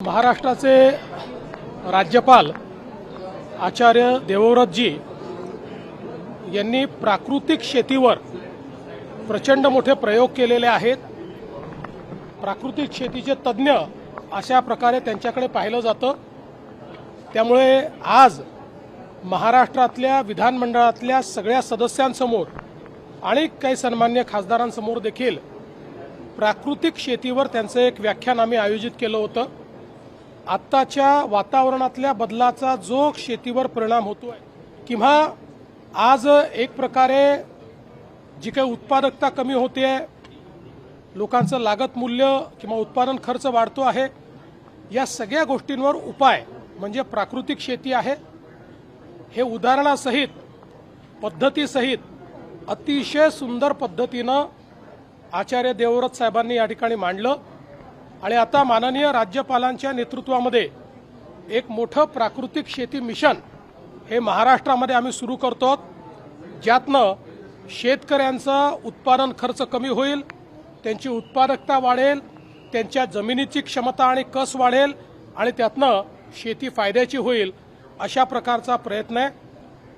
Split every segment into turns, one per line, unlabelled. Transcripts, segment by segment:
महाराष्ट्राचे राज्यपाल आचार्य देवव्रतजी यांनी प्राकृतिक शेतीवर प्रचंड मोठे प्रयोग केलेले आहेत। प्राकृतिक शेतीचे तज्ज्ञ अशा प्रकारे त्यांच्याकडे पाहिलं जातं। त्यामुळे आज महाराष्ट्रातल्या विधानमंडळातल्या सगळ्या सदस्यांसमोर आणि काही सन्मान्य खासदारांसमोर देखील प्राकृतिक शेतीवर त्यांचं एक व्याख्यान आम्ही आयोजित केलं होतं। आत्ताच्या वातावरणातल्या बदलाचा जो शेतीवर परिणाम होतोय किंवा आज एक प्रकारे जी काही उत्पादकता कमी होते, लोकांचं लागत मूल्य किंवा उत्पादन खर्च वाढतो आहे, या सगळ्या गोष्टींवर उपाय म्हणजे प्राकृतिक शेती आहे। हे उदाहरणासहित पद्धतीसहित अतिशय सुंदर पद्धतीनं आचार्य देवव्रत साहेबांनी या ठिकाणी मांडलं आणि आता माननीय राज्यपालांच्या नेतृत्वामध्ये एक मोठं प्राकृतिक शेती मिशन हे महाराष्ट्रामध्ये आम्ही सुरू करतो, ज्यातनं शेतकऱ्यांचा उत्पादन खर्च कमी होईल, त्यांची उत्पादकता वाढेल, त्यांच्या जमिनीची क्षमता आणि कस वाढेल आणि त्यातनं शेती फायद्याची होईल, अशा प्रकारचा प्रयत्न आहे।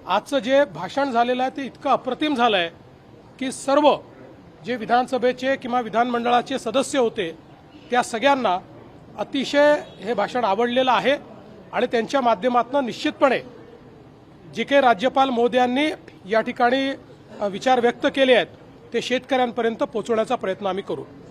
आजचं जे भाषण झालेलं आहे ते इतकं अप्रतिम झालं आहे की सर्व जे विधानसभेचे किंवा विधानमंडळाचे सदस्य होते त्या सगळ्यांना अतिशय हे भाषण आवडलेलं आहे आणि त्यांच्या माध्यमातून निश्चितपणे जे काही राज्यपाल महोदयांनी या ठिकाणी विचार व्यक्त केले आहेत ते शेतकऱ्यांपर्यंत पोहोचवण्याचा प्रयत्न आम्ही करू।